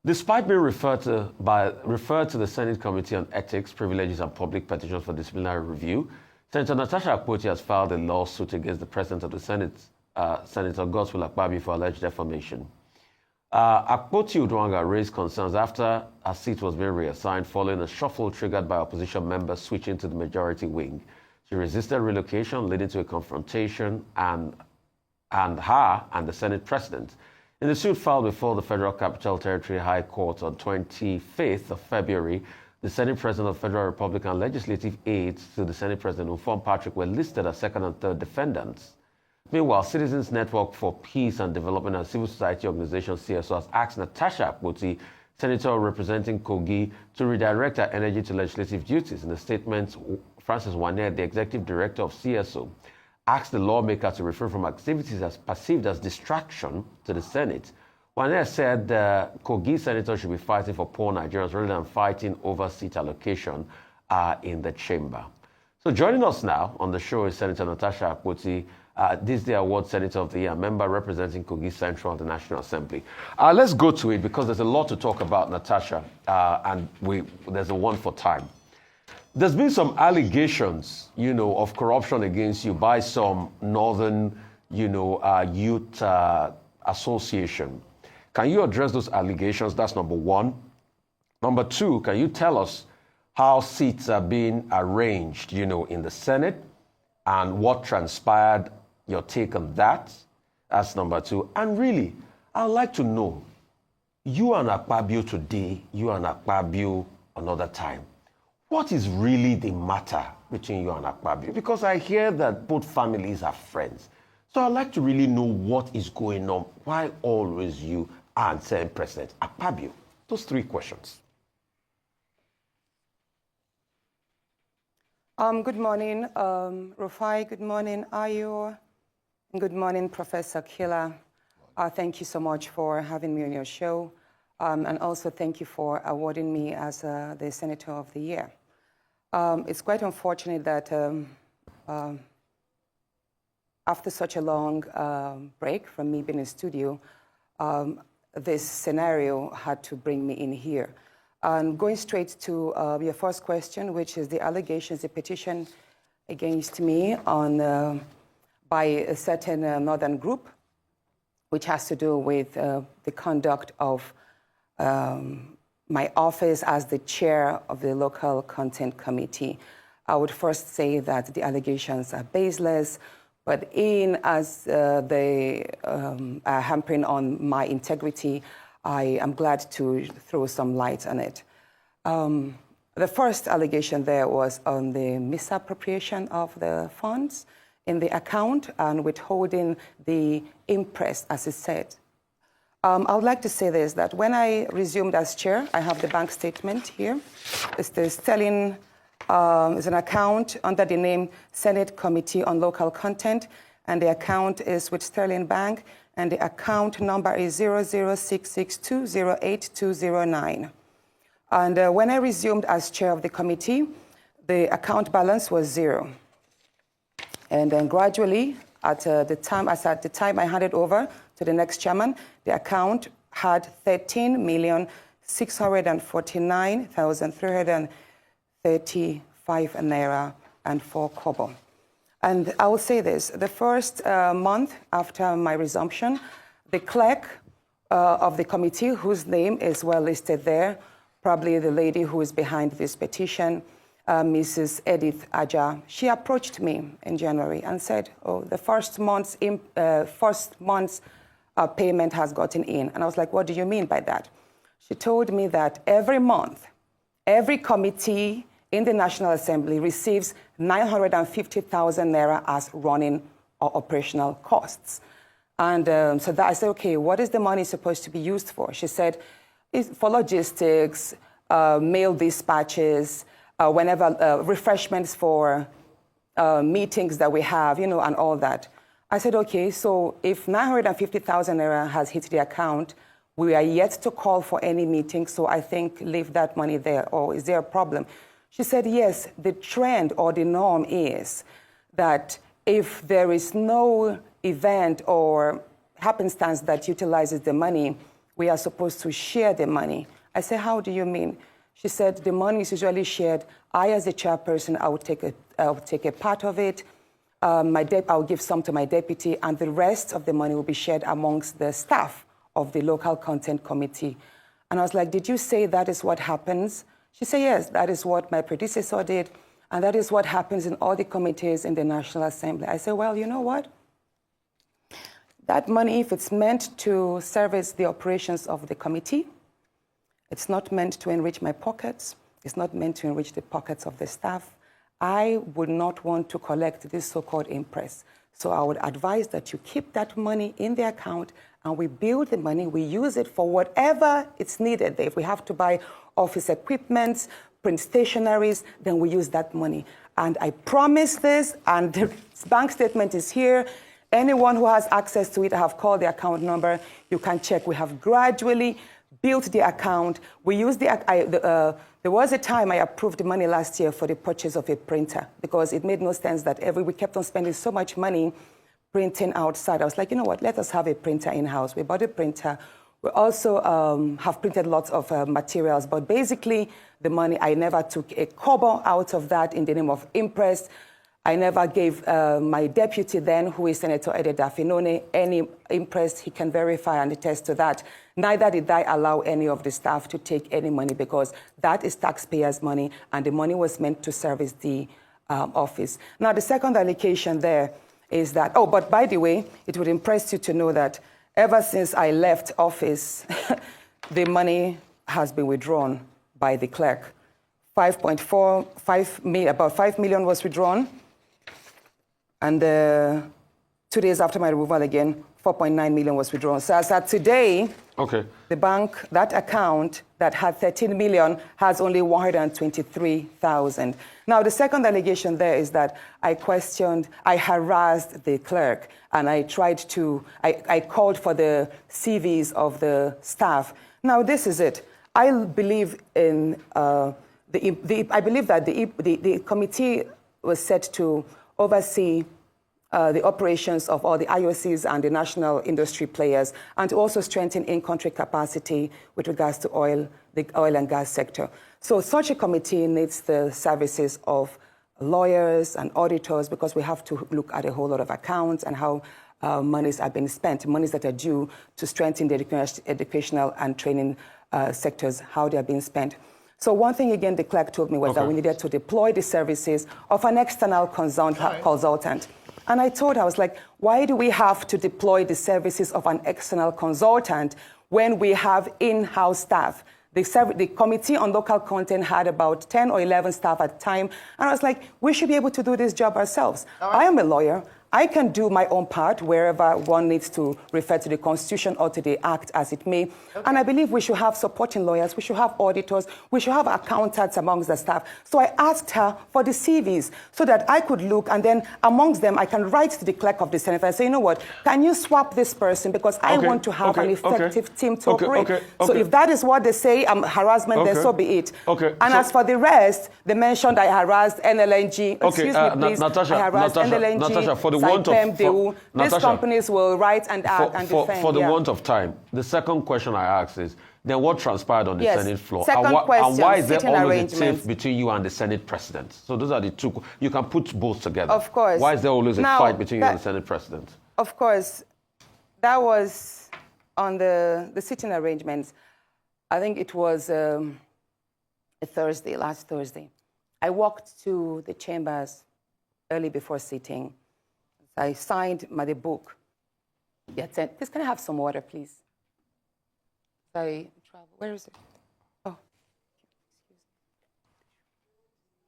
Despite being referred to the Senate Committee on Ethics, Privileges and Public Petitions for Disciplinary Review, Senator Natasha Akpoti has filed a lawsuit against the President of the Senate, Senator Akpabio, for alleged defamation. Akpoti Udwanga raised concerns after her seat was being reassigned following a shuffle triggered by opposition members switching to the majority wing. She resisted relocation, leading to a confrontation and her and the Senate President. In the suit filed before the Federal Capital Territory High Court on 25th of February, the Senate President of the Federal Republic and legislative aides to the Senate President, Ufon Patrick, were listed as second and third defendants. Meanwhile, Citizens Network for Peace and Development and Civil Society Organization CSO has asked Natasha Akpoti, Senator representing Kogi, to redirect her energy to legislative duties. In a statement, Francis Wanner, the executive director of CSO, asked the lawmaker to refrain from activities as perceived as distraction to the Senate. Wanner said the Kogi senator should be fighting for poor Nigerians rather than fighting over seat allocation in the chamber. So joining us now on the show is Senator Natasha Akpoti, this day Award Senator of the Year, member representing Kogi Central of the National Assembly. Let's go to it because there's a lot to talk about, Natasha, and there's a one for time. There's been some allegations, of corruption against you by some Northern, youth association. Can you address those allegations? That's number one. Number two, can you tell us how seats are being arranged, in the Senate and what transpired, your take on that? That's number two. And really, I'd like to know, you and Akpabio today, you and Akpabio another time. What is really the matter between you and Akpabio? Because I hear that both families are friends. So I'd like to really know what is going on. Why always you and Senate President Akpabio? Those three questions. Good morning, Rufai. Good morning, Ayo. And good morning, Professor Kila. Thank you so much for having me on your show. And also thank you for awarding me as the Senator of the Year. It's quite unfortunate that after such a long break from me being in the studio, this scenario had to bring me in here. And going straight to your first question, which is the allegations, the petition against me by a certain northern group, which has to do with the conduct of my office as the chair of the local content committee. I would first say that the allegations are baseless, but as they are hampering on my integrity, I am glad to throw some light on it. The first allegation there was on the misappropriation of the funds in the account and withholding the interest, as it said. I would like to say this, that when I resumed as chair, I have the bank statement here. It's the Sterling, it's an account under the name Senate Committee on Local Content, and the account is with Sterling Bank, and the account number is 00662082209. And when I resumed as chair of the committee, the account balance was zero. And then gradually, at the time I handed over to the next chairman, the account had 13,649,335 naira and 4 kobo. And I will say this, the first month after my resumption, the clerk of the committee, whose name is well listed there, probably the lady who is behind this petition, Mrs. Edith Aja, she approached me in January and said, oh, the first month's payment has gotten in. And I was like, what do you mean by that? She told me that every month, every committee in the National Assembly receives 950,000 naira as running or operational costs. And so that I said, okay, what is the money supposed to be used for? She said, it's for logistics, mail dispatches, whenever refreshments for meetings that we have, and all that. I said, okay, so if 950,000 naira has hit the account, we are yet to call for any meeting, so I think leave that money there, or is there a problem? She said, yes, the trend or the norm is that if there is no event or happenstance that utilizes the money, we are supposed to share the money. I said, how do you mean? She said, the money is usually shared. I, as the chairperson, I would take a part of it. I'll give some to my deputy, and the rest of the money will be shared amongst the staff of the local content committee. And I was like, did you say that is what happens? She said, yes, that is what my predecessor did, and that is what happens in all the committees in the National Assembly. I said, well, you know what? That money, if it's meant to service the operations of the committee, it's not meant to enrich my pockets. It's not meant to enrich the pockets of the staff. I would not want to collect this so-called impress. So I would advise that you keep that money in the account, and we build the money, we use it for whatever it's needed. If we have to buy office equipment, print stationaries, then we use that money. And I promise this, and the bank statement is here. Anyone who has access to it, I have called the account number. You can check. We have gradually built the account. We use there was a time I approved the money last year for the purchase of a printer, because it made no sense that we kept on spending so much money printing outside. I was like, you know what, let us have a printer in-house. We bought a printer. We also have printed lots of materials, but basically the money, I never took a kobo out of that in the name of impress. I never gave my deputy then, who is Senator Dafinone, any impress. He can verify and attest to that. Neither did I allow any of the staff to take any money, because that is taxpayers' money, and the money was meant to service the office. Now, the second allocation there is that, oh, but by the way, it would impress you to know that ever since I left office, the money has been withdrawn by the clerk. About 5 million was withdrawn. And 2 days after my removal again, 4.9 million was withdrawn. So as at today, the bank, that account that had 13 million has only 123,000. Now, the second allegation there is that I harassed the clerk, and I called for the CVs of the staff. Now, this is it. I believe in, I believe that the committee was set to oversee the operations of all the IOCs and the national industry players, and to also strengthen in-country capacity with regards to the oil and gas sector. So such a committee needs the services of lawyers and auditors, because we have to look at a whole lot of accounts and how monies are being spent, monies that are due to strengthen the educational and training sectors, how they are being spent. So one thing, again, the clerk told me was that we needed to deploy the services of an external consultant. And I told her, I was like, why do we have to deploy the services of an external consultant when we have in-house staff? The Committee on Local Content had about 10 or 11 staff at the time. And I was like, we should be able to do this job ourselves. I am a lawyer. I can do my own part wherever one needs to refer to the Constitution or to the Act as it may. And I believe we should have supporting lawyers, we should have auditors, we should have accountants amongst the staff. So I asked her for the CVs so that I could look, and then amongst them, I can write to the clerk of the Senate and say, you know what, can you swap this person, because I want to have an effective team to operate. So if that is what they say, harassment, then so be it. And as for the rest, they mentioned I harassed NLNG. Excuse me, please. Natasha, I harassed NLNG. Natasha, for the these companies will write and act and defend. For the want of time, the second question I ask is, then what transpired on the Senate floor? Second question, and why is there always a tiff between you and the Senate President? So those are the two. You can put both together. Of course. Why is there always a fight between you and the Senate President? Of course. That was on the sitting arrangements. I think it was a Thursday, last Thursday. I walked to the chambers early before sitting. I signed the book. Please, can I have some water, please? Where is it? Oh.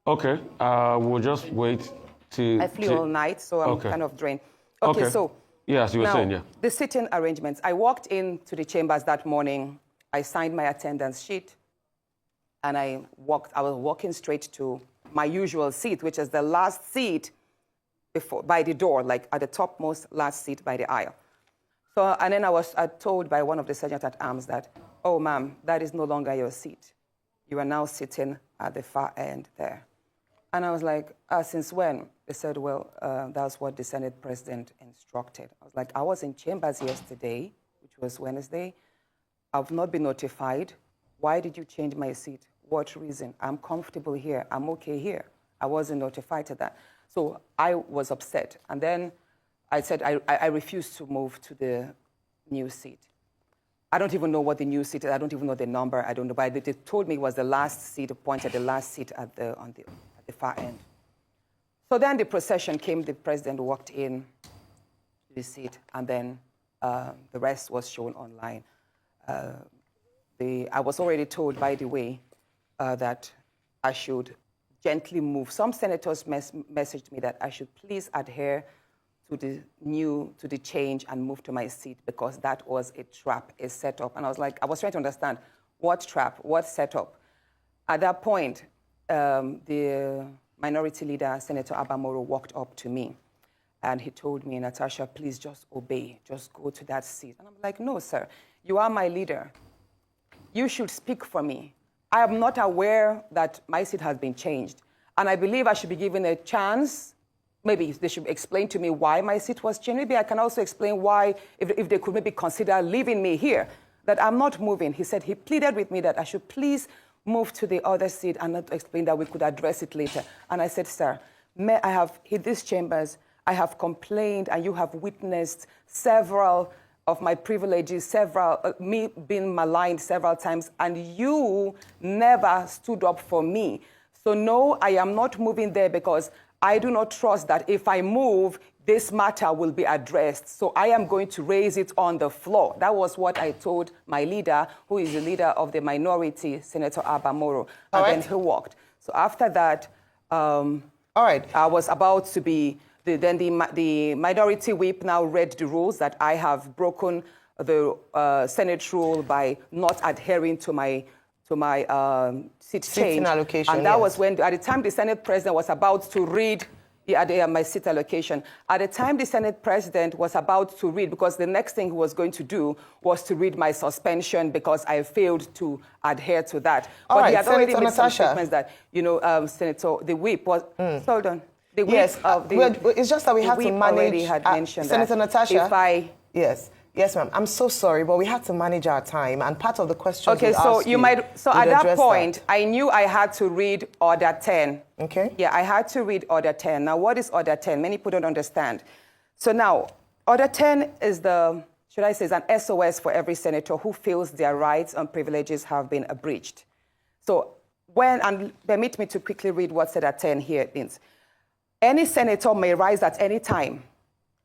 Okay, we'll just wait to... I flew all night, so I'm kind of drained. Okay, so... Yes, you were saying, yeah. The sitting arrangements. I walked into the chambers that morning. I signed my attendance sheet, and I was walking straight to my usual seat, which is the last seat by the door, like at the topmost last seat by the aisle. So, and then I was told by one of the sergeant at arms that, oh, ma'am, that is no longer your seat. You are now sitting at the far end there. And I was like, since when? They said, well, that's what the Senate President instructed. I was like, I was in chambers yesterday, which was Wednesday. I've not been notified. Why did you change my seat? What reason? I'm comfortable here. I'm okay here. I wasn't notified to that. So I was upset. And then I said I refused to move to the new seat. I don't even know what the new seat is. I don't even know the number. I don't know. But they told me it was the last seat, appointed the last seat at the far end. So then the procession came. The president walked in to the seat, and then the rest was shown online. I was already told, by the way, that I should gently move. Some senators messaged me that I should please adhere to the change and move to my seat because that was a trap, a setup. And I was like, I was trying to understand what trap, what setup. At that point, the minority leader, Senator Abamoro, walked up to me and he told me, Natasha, please just obey, just go to that seat. And I'm like, no, sir, you are my leader. You should speak for me. I am not aware that my seat has been changed. And I believe I should be given a chance. Maybe they should explain to me why my seat was changed. Maybe I can also explain why, if they could maybe consider leaving me here, that I'm not moving. He said, he pleaded with me that I should please move to the other seat and not explain that we could address it later. And I said, sir, I have hit these chambers, I have complained, and you have witnessed several of my privileges, me being maligned several times, and you never stood up for me. So no, I am not moving there because I do not trust that if I move, this matter will be addressed. So I am going to raise it on the floor. That was what I told my leader, who is the leader of the minority, Senator Abamoro. And then he walked. So after that, I was about to be, the minority whip now read the rules that I have broken the Senate rule by not adhering to my seat change. Allocation, and that was when, at the time the Senate president was about to read my seat allocation. At the time the Senate president was about to read, because the next thing he was going to do was to read my suspension because I failed to adhere to that. But he had already made some statements that, Senator, the whip was, hold on. The whip, yes, it's just that we had to manage. Already had mentioned Senator that Natasha. Yes, ma'am. I'm so sorry, but we had to manage our time, and part of the questions. Okay, so you might. So at that point, I knew I had to read Order 10. Okay. Yeah, I had to read Order 10. Now, what is Order 10? Many people don't understand. So now, Order 10 is is an SOS for every senator who feels their rights and privileges have been breached. So and permit me to quickly read what Order 10 here means. Any senator may rise at any time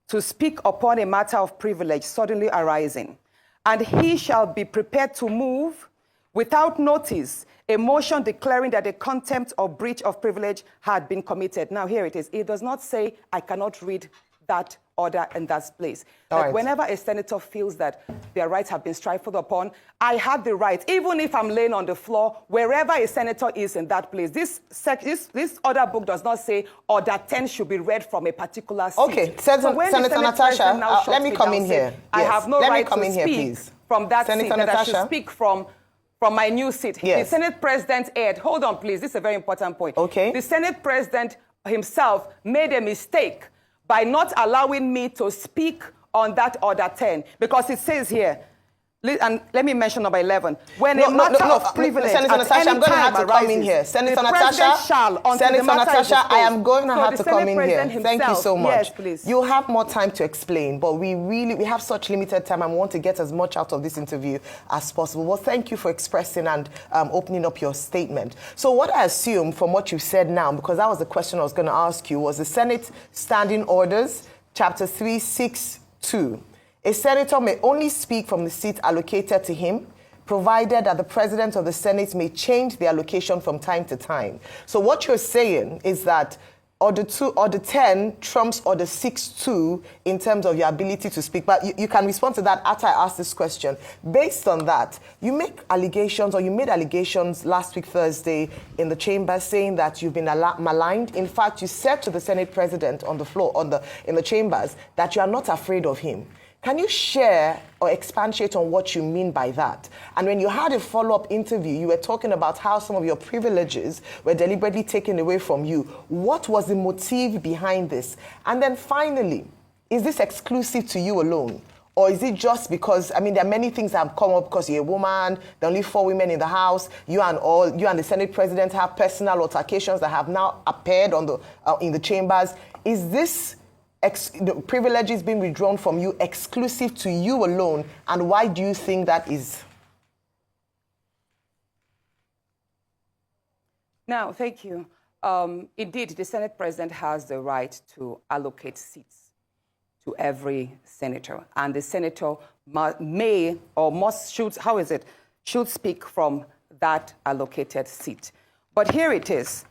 to speak upon a matter of privilege suddenly arising, and he shall be prepared to move without notice a motion declaring that a contempt or breach of privilege had been committed. Now here it is. It does not say I cannot read that order in that place. Whenever a senator feels that their rights have been trifled upon, I have the right, even if I'm laying on the floor, wherever a senator is in that place. This order book does not say Order 10 should be read from a particular seat. Okay, Senator Natasha, let me come in here. I have no right to speak from that seat, that I should speak from my new seat. Yes. The Senate President aired. Hold on, please. This is a very important point. Okay. The Senate President himself made a mistake by not allowing me to speak on that Order 10, because it says here, and let me mention number 11. When a matter of privilege Senator Natasha, I'm going to have to come in here. Senator Natasha, I am going to have to come in here. Thank you so much. Yes, please. You'll have more time to explain, but we have such limited time and we want to get as much out of this interview as possible. Well, thank you for expressing and opening up your statement. So what I assume from what you've said now, because that was the question I was going to ask you, was the Senate Standing Orders, Chapter 362. A senator may only speak from the seat allocated to him, provided that the president of the Senate may change the allocation from time to time. So what you're saying is that Order 10 trumps Order 6.2 in terms of your ability to speak. But you can respond to that after I ask this question. Based on that, you made allegations last week, Thursday, in the chamber saying that you've been maligned. In fact, you said to the Senate president on the floor, in the chambers, that you are not afraid of him. Can you share or expatiate on what you mean by that? And when you had a follow-up interview, you were talking about how some of your privileges were deliberately taken away from you. What was the motive behind this? And then finally, is this exclusive to you alone? Or is it just because, I mean, there are many things that have come up because you're a woman, there are only 4 women in the House, you and the Senate President have personal altercations that have now appeared on in the chambers. Is this the privileges being withdrawn from you exclusive to you alone? And why do you think that is? Now, thank you. Indeed, the Senate President has the right to allocate seats to every senator. And the senator should speak from that allocated seat. But here it is.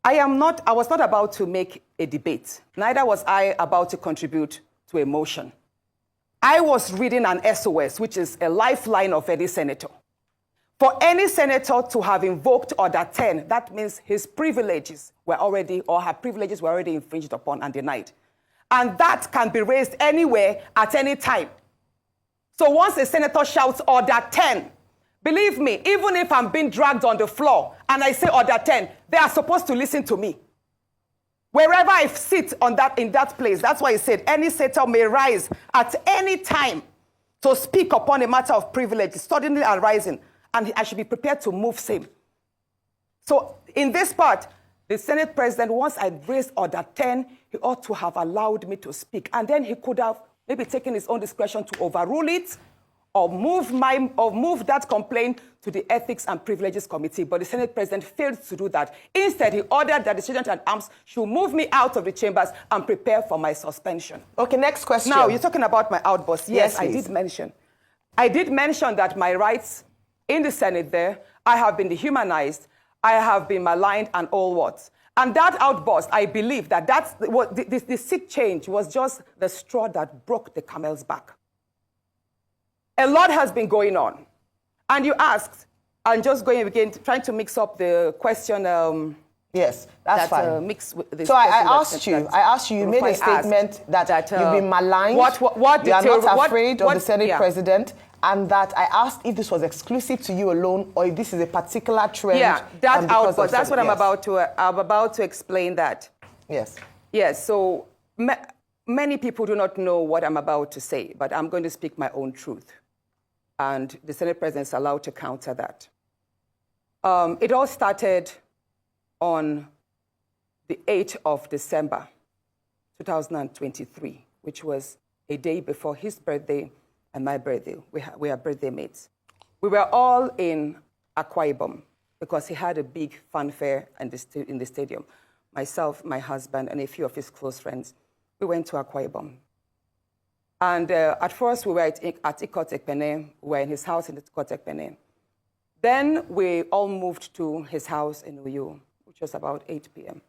I was not about to make a debate. Neither was I about to contribute to a motion. I was reading an SOS, which is a lifeline of any senator. For any senator to have invoked Order 10, that means his privileges were already, or her privileges were already infringed upon and denied. And that can be raised anywhere at any time. So once a senator shouts Order 10, believe me, even if I'm being dragged on the floor and I say Order 10, they are supposed to listen to me. Wherever I sit in that place, that's why he said any senator may rise at any time to speak upon a matter of privilege suddenly arising, and I should be prepared to move same. So in this part, the Senate President, once I raised Order 10, he ought to have allowed me to speak. And then he could have maybe taken his own discretion to overrule it or move that complaint to the Ethics and Privileges Committee. But the Senate President failed to do that. Instead, he ordered that the Sergeant at Arms should move me out of the chambers and prepare for my suspension. Okay, next question. Now, you're talking about my outburst. Yes, please. I did mention that my rights in the Senate there, I have been dehumanized, I have been maligned and all what. And that outburst, I believe that the seat change was just the straw that broke the camel's back. A lot has been going on. And you asked, I'm just going again, trying to mix up the question. Yes, that's fine. So I asked you, you made a statement that you've been maligned, you are not afraid of the Senate President, and that I asked if this was exclusive to you alone or if this is a particular trend. Yeah, that outburst, that's what I'm about to explain that. Yes. Yes, so many people do not know what I'm about to say, but I'm going to speak my own truth. And the Senate President is allowed to counter that. It all started on the 8th of December, 2023, which was a day before his birthday and my birthday. We are birthday mates. We were all in Akpabio because he had a big fanfare in the stadium. Myself, my husband, and a few of his close friends, we went to Akpabio. And at first, we were at Ekpene. We were in his house in Ekpene. Then we all moved to his house in Uyo, which was about 8 p.m.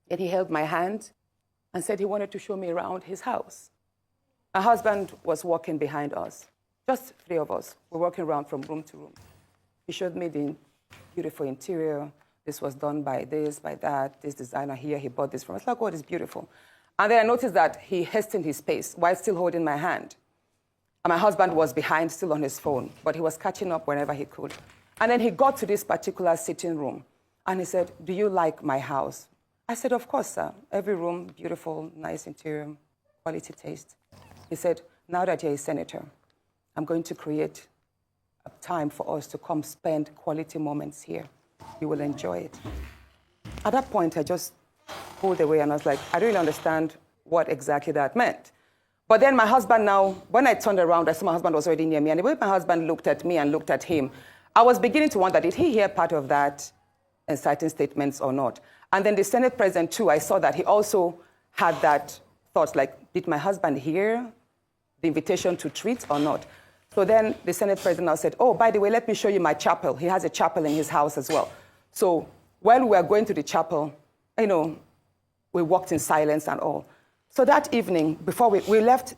And he held my hand and said he wanted to show me around his house. My husband was walking behind us, just 3 of us. We're walking around from room to room. He showed me the beautiful interior. This was done by this, by that, this designer here, he bought this from us. Like, oh, it's beautiful. And then I noticed that he hastened his pace while still holding my hand. And my husband was behind, still on his phone, but he was catching up whenever he could. And then he got to this particular sitting room, and he said, "Do you like my house?" I said, "Of course, sir. Every room, beautiful, nice interior, quality taste." He said, "Now that you're a senator, I'm going to create a time for us to come spend quality moments here. You will enjoy it." At that point, I just pulled away, and I was like, I don't really understand what exactly that meant. But then my husband now, when I turned around, I saw my husband was already near me, and the way my husband looked at me and looked at him, I was beginning to wonder, did he hear part of that inciting statements or not? And then the Senate President, too, I saw that he also had that thought, like, did my husband hear the invitation to treat or not? So then the Senate President now said, "Oh, by the way, let me show you my chapel." He has a chapel in his house as well. So while we were going to the chapel, we walked in silence and all. So that evening, before we left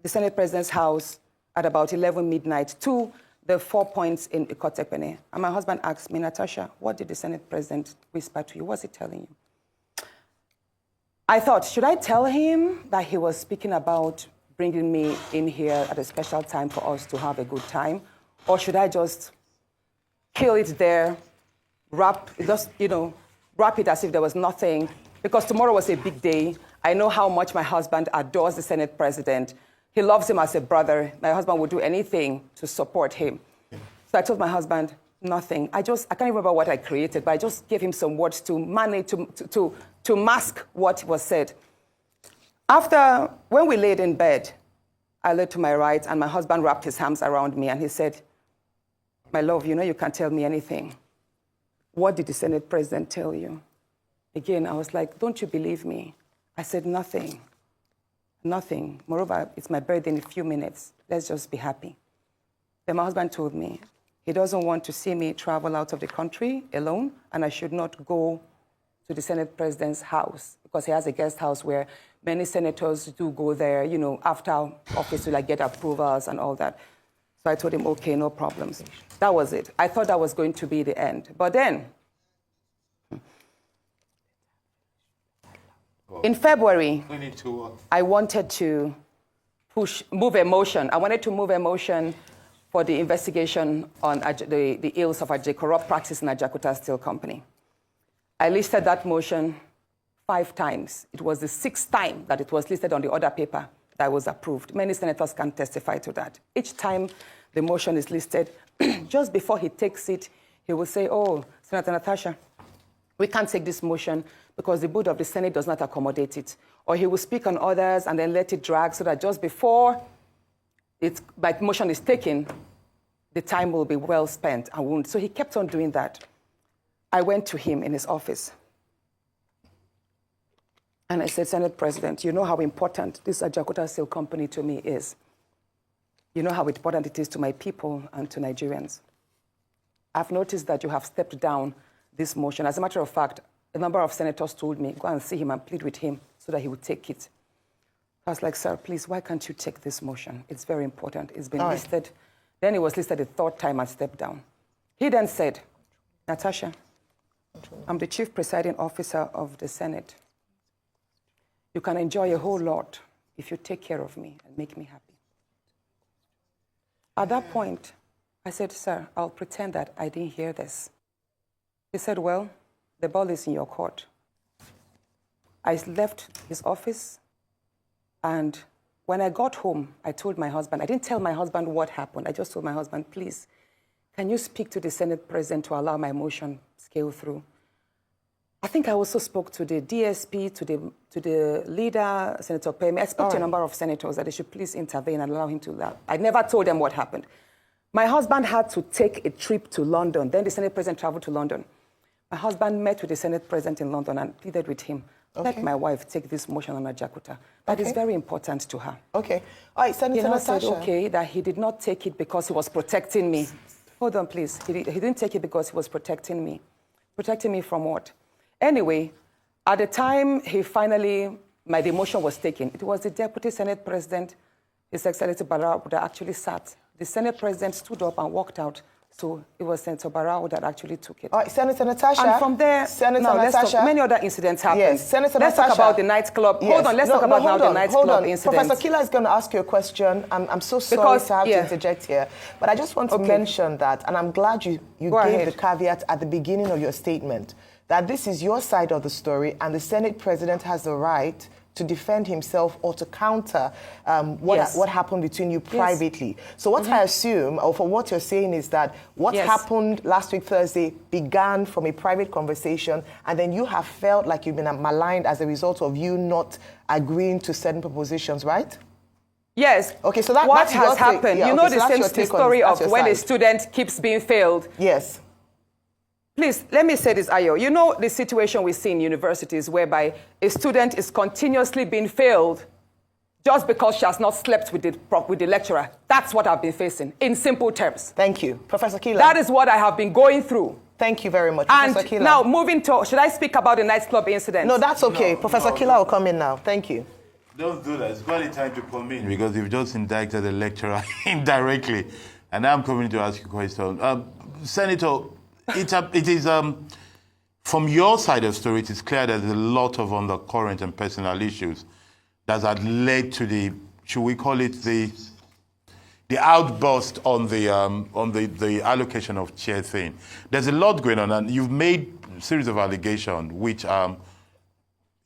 the Senate President's house at about 11 midnight to the 4 points in Ekpene. And my husband asked me, "Natasha, what did the Senate President whisper to you? What's he telling you?" I thought, should I tell him that he was speaking about bringing me in here at a special time for us to have a good time? Or should I just kill it there, wrap it as if there was nothing? Because tomorrow was a big day. I know how much my husband adores the Senate President. He loves him as a brother. My husband would do anything to support him. So I told my husband, nothing. I can't remember what I created, but I just gave him some words to manage, to mask what was said. When we laid in bed, I lay to my right, and my husband wrapped his arms around me, and he said, my love, you know you can't tell me anything. What did the Senate president tell you? Again, I was like, don't you believe me? I said, nothing. Nothing. Moreover, it's my birthday in a few minutes. Let's just be happy. Then my husband told me he doesn't want to see me travel out of the country alone, and I should not go to the Senate president's house because he has a guest house where many senators do go there, you know, after office to like get approvals and all that. So I told him, okay, no problems. That was it. I thought that was going to be the end. But then, in February, I wanted to move a motion. I wanted to move a motion for the investigation on the ills of corrupt practice in Ajakuta Steel Company. I listed that motion 5 times. It was the 6th time that it was listed on the order paper that was approved. Many senators can testify to that. Each time the motion is listed, just before he takes it, he will say, oh, Senator Natasha, we can't take this motion because the board of the Senate does not accommodate it. Or he will speak on others and then let it drag so that just before my motion is taken, the time will be well spent. So he kept on doing that. I went to him in his office. And I said, Senate President, you know how important this Ajakuta Steel Company to me is. You know how important it is to my people and to Nigerians. I've noticed that you have stepped down this motion. As a matter of fact, a number of senators told me, go and see him and plead with him so that he would take it. I was like, sir, please, why can't you take this motion? It's very important. It's been listed. Then it was listed a 3rd time and stepped down. He then said, Natasha, I'm the chief presiding officer of the Senate. You can enjoy a whole lot if you take care of me and make me happy. At that point, I said, sir, I'll pretend that I didn't hear this. He said, well, the ball is in your court. I left his office, and when I got home, I told my husband, I didn't tell my husband what happened. I just told my husband, please, can you speak to the Senate president to allow my motion scale through? I think I also spoke to the DSP, to the leader, Senator Pemi. I spoke to a number of senators that they should please intervene and allow him to laugh. I never told them what happened. My husband had to take a trip to London. Then the Senate president traveled to London. My husband met with the Senate president in London and pleaded with him. Let my wife take this motion on Ajakuta. That is very important to her. Okay. All right, Senator Natasha. He said, okay, that he did not take it because he was protecting me. Hold on, please. He didn't take it because he was protecting me. Protecting me from what? Anyway, at the time my demotion was taken, it was the Deputy Senate President, His Excellency Barao, that actually sat. The Senate President stood up and walked out. So it was Senator Barao that actually took it. All right, Senator Natasha. And from there, many other incidents happened. Yes, Senator let's Natasha. Talk about the nightclub. Yes. Hold on, let's talk about the nightclub incident. Professor Kila is going to ask you a question. I'm so sorry to have to interject here, but I just want to mention that, and I'm glad you gave the caveat at the beginning of your statement, that this is your side of the story, and the Senate President has the right to defend himself or to counter what happened between you privately. So what I assume, or for what you're saying, is that what happened last week Thursday began from a private conversation, and then you have felt like you've been maligned as a result of you not agreeing to certain propositions, right? Yes. Okay, so what has happened? Yeah, you know the story of when a student keeps being failed. Yes. Please, let me say this, Ayo. You know the situation we see in universities whereby a student is continuously being failed just because she has not slept with the lecturer. That's what I've been facing, in simple terms. Thank you. Professor Kila. That is what I have been going through. Thank you very much, and Professor Kila. Now, moving to, should I speak about the nightclub incident? No, that's okay. Professor Kila will come in now. Thank you. Don't do that. It's barely time to come in because you've just indicted the lecturer indirectly. And I'm coming to ask you a question. Senator, it is from your side of the story, it is clear there's a lot of undercurrent and personal issues that had led to the, should we call it the outburst on the allocation of chair thing. There's a lot going on, and you've made a series of allegations which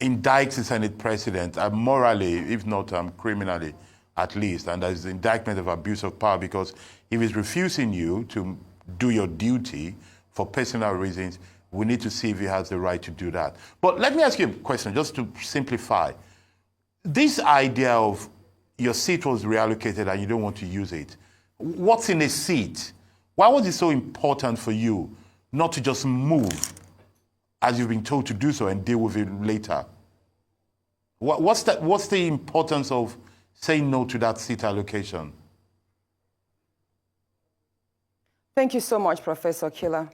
indicts the Senate President morally, if not criminally, at least, and there's indictment of abuse of power, because if he's refusing you to do your duty for personal reasons, we need to see if he has the right to do that. But let me ask you a question, just to simplify. This idea of your seat was reallocated and you don't want to use it. What's in a seat? Why was it so important for you not to just move as you've been told to do so and deal with it later? What's the importance of saying no to that seat allocation? Thank you so much, Professor Killer.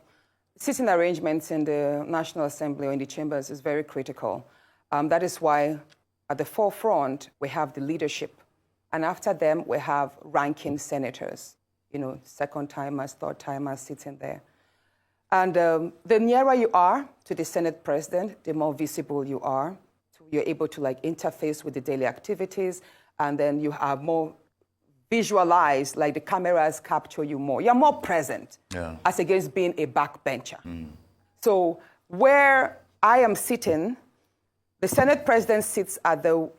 Sitting arrangements in the National Assembly or in the chambers is very critical. That is why at the forefront, we have the leadership. And after them, we have ranking senators, second-timers, third-timers sitting there. And the nearer you are to the Senate president, the more visible you are. So you're able to interface with the daily activities, and then you have more visualized, like the cameras capture you more. You're more present as against being a backbencher. So where I am sitting, the Senate president sits at the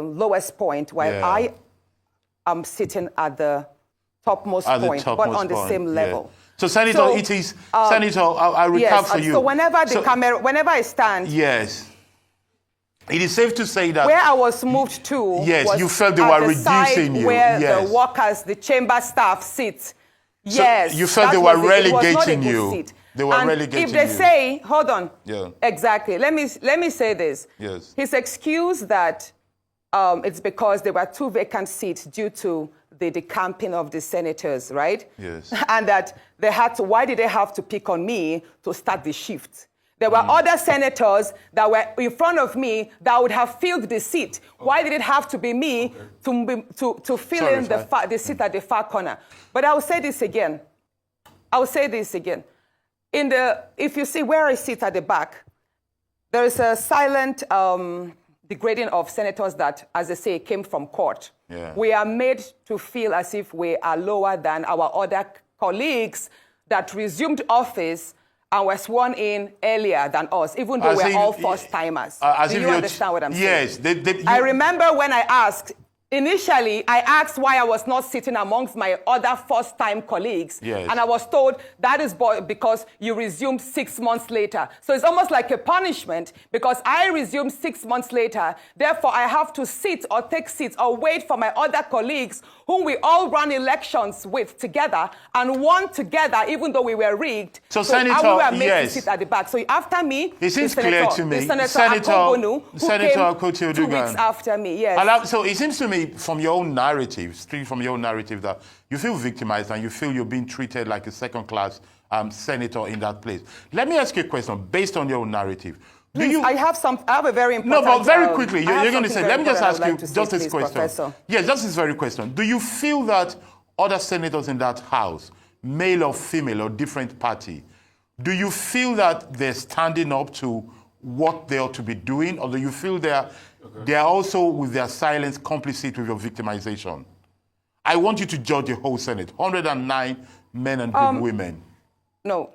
lowest point, while I am sitting at the topmost point, but on the same level. So, Senator, it is, Senator, I'll recap for you. So whenever whenever I stand, yes, it is safe to say that where I was moved to, was you felt they were reducing you. Where the workers, the chamber staff sit. So you felt they were relegating you. Seat. They were relegating you. If they say, hold on, exactly. Let me say this. Yes. His excuse that it's because there were 2 vacant seats due to the decamping of the senators, right? Yes. And that they had to. Why did they have to pick on me to start the shift? There were other senators that were in front of me that would have filled the seat. Why did it have to be me to fill in the seat at the far corner? But I will say this again. If you see where I sit at the back, there is a silent degrading of senators that, as they say, came from court. Yeah. We are made to feel as if we are lower than our other colleagues that resumed office and were sworn in earlier than us, even though we're all first-timers. Do you understand what I'm saying? Yes. I remember when I asked, initially, I asked why I was not sitting amongst my other first-time colleagues. Yes. And I was told that is because you resumed 6 months later. So it's almost like a punishment because I resumed 6 months later. Therefore, I have to sit or take seats or wait for my other colleagues whom we all ran elections with together and won together, even though we were rigged. So Senator, we were made to sit at the back. So after me, it seems clear to me. Senator Akpabio, who came 2 weeks after me. Yes. So it seems to me, from your own narrative, straight from your own narrative, that you feel victimized and you feel you're being treated like a second-class senator in that place. Let me ask you a question based on your own narrative. I have a very important... No, but very quickly, you're going to say, let me just ask you just this question. Professor. Yes, just this very question. Do you feel that other senators in that house, male or female or different party, do you feel that they're standing up to what they ought to be doing, or do you feel they are also, with their silence, complicit with your victimization? I want you to judge the whole Senate, 109 men and women. No.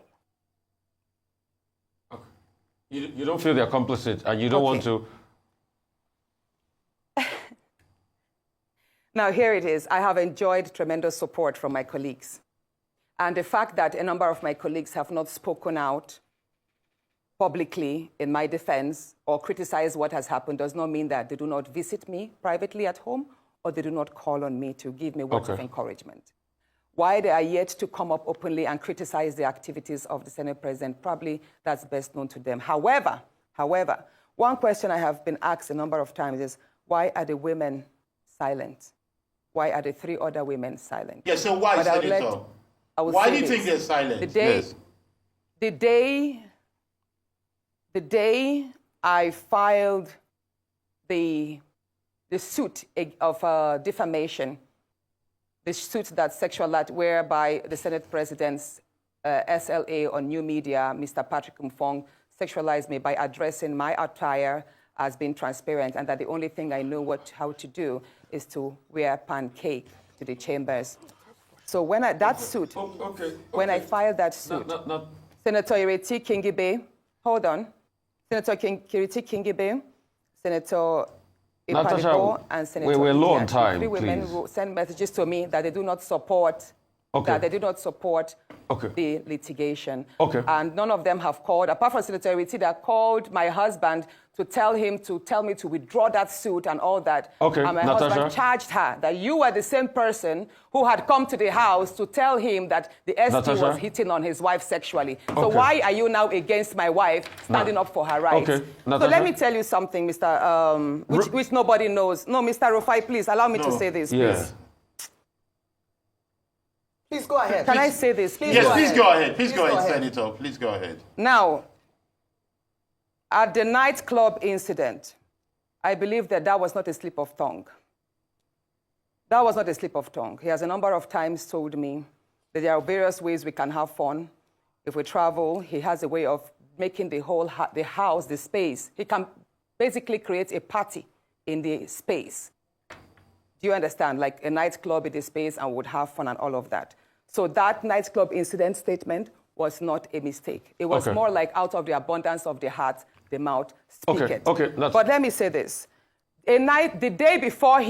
You don't feel they're complicit, and you don't want to... Now, here it is. I have enjoyed tremendous support from my colleagues. And the fact that a number of my colleagues have not spoken out publicly in my defense or criticized what has happened does not mean that they do not visit me privately at home or they do not call on me to give me words of encouragement. Why they are yet to come up openly and criticize the activities of the Senate President, probably that's best known to them. However, one question I have been asked a number of times is, why are the women silent? Why are the 3 other women silent? Yes, so why, Senator? Why do you think they're silent? The day I filed the suit of defamation, the suit that whereby the Senate President's SLA on new media, Mr. Patrick Mfong, sexualized me by addressing my attire as being transparent, and that the only thing I know how to do is to wear pancake to the chambers. So when I filed that suit, Senator Ireti Kingibe, hold on, Senator Kiriti Kingibe, Senator Natasha, and Senator we're low on Idiat. time, Three women please. who sent messages to me that they do not support the litigation. Okay. And none of them have called, apart from Senator Idiat, that called my husband to tell me to withdraw that suit and all that. Okay, And my Natasha. husband charged her that you were the same person who had come to the house to tell him that the ST Natasha. was hitting on his wife sexually. So why are you now against my wife standing up for her rights? Okay, so let me tell you something, Mr. Which nobody knows. No, Mr. Rufai, please allow me to say this, please. Please go ahead. Can I say this? Please Yes, go please ahead. go ahead. Please go ahead, Senator. Please go ahead. Now, at the nightclub incident, I believe that was not a slip of tongue. That was not a slip of tongue. He has a number of times told me that there are various ways we can have fun. If we travel, he has a way of making the whole the house, the space. He can basically create a party in the space. Do you understand? Like a nightclub in the space and would have fun and all of that. So that nightclub incident statement was not a mistake. It was more like out of the abundance of the heart, the mouth speaketh. But let me say this. The day before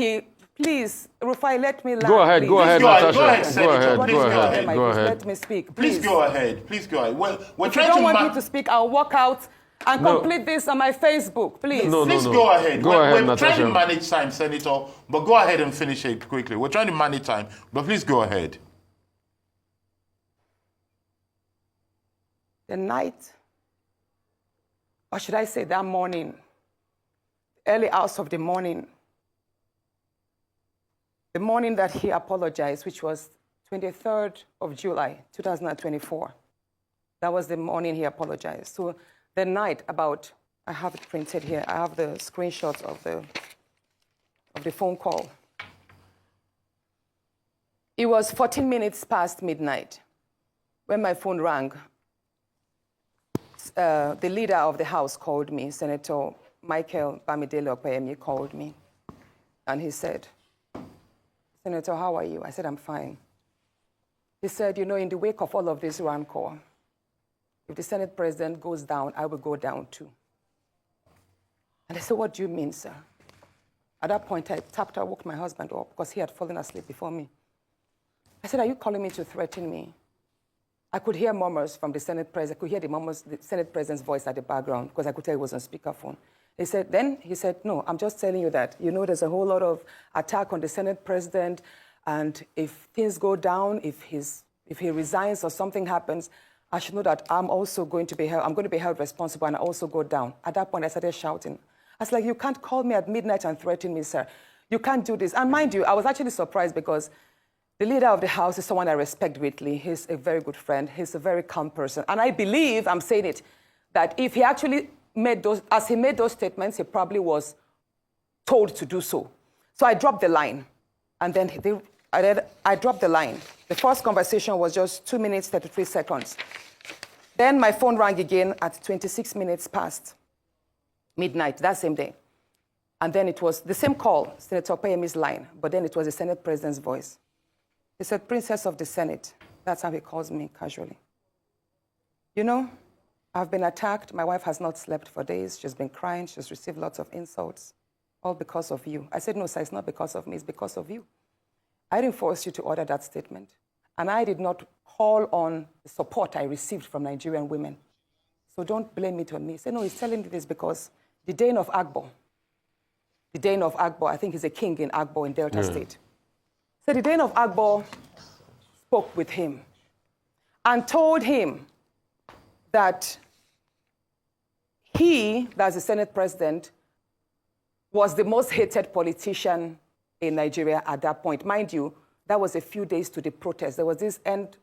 please, Rufai, let me laugh. Go ahead, Natasha. Go ahead, Senator. Go ahead. Let me speak, please. Please go ahead. Please go ahead. We're if you don't want me to speak, I'll walk out and complete this on my Facebook, please. Please go ahead. We're Natasha. Trying to manage time, Senator, but go ahead and finish it quickly. We're trying to manage time, but please go ahead. The night, or should I say that morning, early hours of the morning that he apologized, which was 23rd of July, 2024. That was the morning he apologized. So the night I have it printed here. I have the screenshots of the phone call. It was 14 minutes past midnight when my phone rang. The leader of the House called me, Senator Michael Bamidele Okpeyemi called me, and he said, Senator, how are you? I said, I'm fine. He said, in the wake of all of this rancor, if the Senate President goes down, I will go down too. And I said, what do you mean, sir? At that point, I woke my husband up because he had fallen asleep before me. I said, are you calling me to threaten me? I could hear murmurs from the Senate President. I could hear the Senate President's voice at the background because I could tell he was on speakerphone. He said, no, I'm just telling you that, there's a whole lot of attack on the Senate President, and if things go down, if he resigns or something happens, I should know that I'm going to be held responsible and I also go down. At that point, I started shouting. I was like, you can't call me at midnight and threaten me, sir. You can't do this. And mind you, I was actually surprised because the leader of the House is someone I respect greatly. He's a very good friend. He's a very calm person. And I believe, I'm saying it, that if he actually made those statements, he probably was told to do so. So I dropped the line. And then I dropped the line. The first conversation was just 2 minutes, 33 seconds. Then my phone rang again at 26 minutes past midnight, that same day. And then it was the same call, Senator Okpeyemi's line, but then it was the Senate President's voice. He said, Princess of the Senate. That's how he calls me casually. I've been attacked. My wife has not slept for days. She's been crying. She's received lots of insults, all because of you. I said, no, sir, it's not because of me. It's because of you. I didn't force you to order that statement. And I did not call on the support I received from Nigerian women. So don't blame it on me. Say, no, he's telling me this because the Dane of Akpabio, I think he's a king in Akpabio in Delta State. So the Dane of Akpabio spoke with him and told him that that's the Senate President, was the most hated politician in Nigeria at that point. Mind you, that was a few days to the protest. There was this end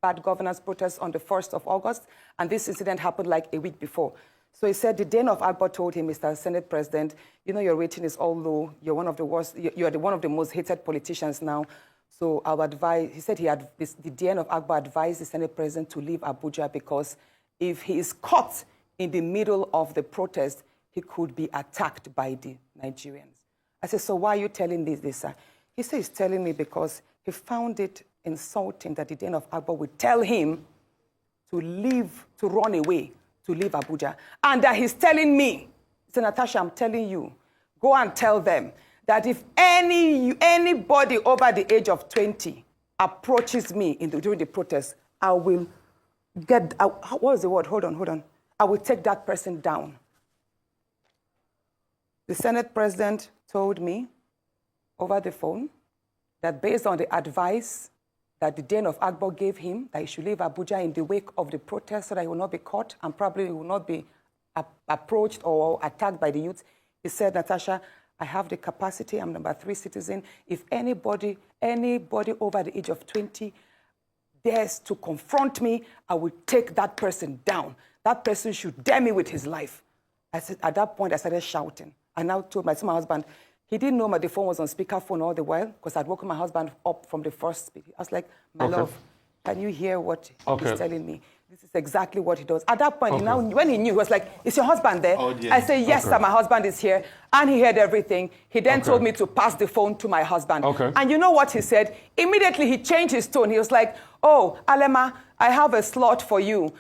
bad governance protest on the 1st of August, and this incident happened like a week before. So he said the Dane of Akpabio told him, Mr. Senate President, your rating is all low. You're one of the worst. You're one of the most hated politicians now. So I would advise, he said the Dane of Akpabio advised the Senate President to leave Abuja because if he is caught in the middle of the protest, he could be attacked by the Nigerians. I said, so why are you telling me this, sir? He said he's telling me because he found it insulting that the Dane of Akpabio would tell him to leave, to run away, to leave Abuja. And that he's telling me, he said, Natasha, I'm telling you, go and tell them that if anybody over the age of 20 approaches me during the protest, I will what was the word? Hold on. I will take that person down. The Senate president told me over the phone that based on the advice that the Dean of Akpabio gave him, that he should leave Abuja in the wake of the protest so that he will not be caught and probably will not be approached or attacked by the youth. He said, Natasha, I have the capacity, I'm number 3 citizen. If anybody over the age of 20 dares to confront me, I will take that person down. That person should dare me with his life. I said, at that point, I started shouting. I now told my husband, he didn't know the phone was on speakerphone all the while because I'd woken my husband up from the first speaker. I was like, my love, can you hear what he's telling me? This is exactly what he does. At that point, when he knew, he was like, is your husband there? Oh, yeah. I said, yes, sir, my husband is here. And he heard everything. He then told me to pass the phone to my husband. And you know what he said? Immediately, he changed his tone. He was like, oh, Alema, I have a slot for you.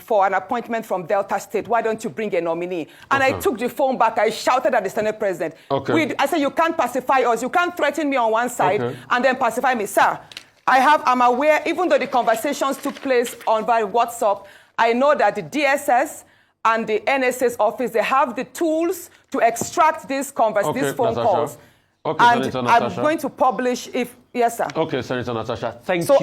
For an appointment from Delta State, why don't you bring a nominee? And I took the phone back, I shouted at the Senate president. I said, you can't pacify us, you can't threaten me on one side and then pacify me. Sir, I'm aware, even though the conversations took place on via WhatsApp, I know that the DSS and the NSA's office, they have the tools to extract these phone calls. And I'm going to publish yes, sir. Okay, Senator Natasha, thank you. So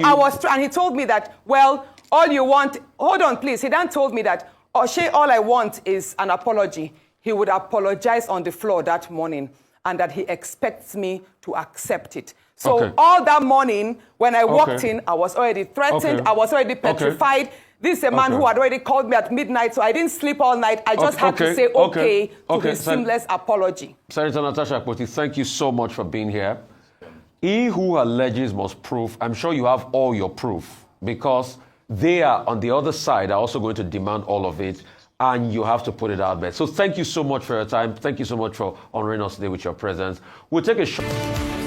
and he told me that, well, all you want, hold on, please. He then told me that, all I want is an apology. He would apologize on the floor that morning and that he expects me to accept it. So all that morning, when I walked in, I was already threatened. I was already petrified. This is a man who had already called me at midnight, so I didn't sleep all night. I just had to say to his seamless apology. Senator Natasha Akpoti, thank you so much for being here. He who alleges must prove. I'm sure you have all your proof because they are on the other side are also going to demand all of it, and you have to put it out there. So thank you so much for your time. Thank you so much for honoring us today with your presence. We'll take a short...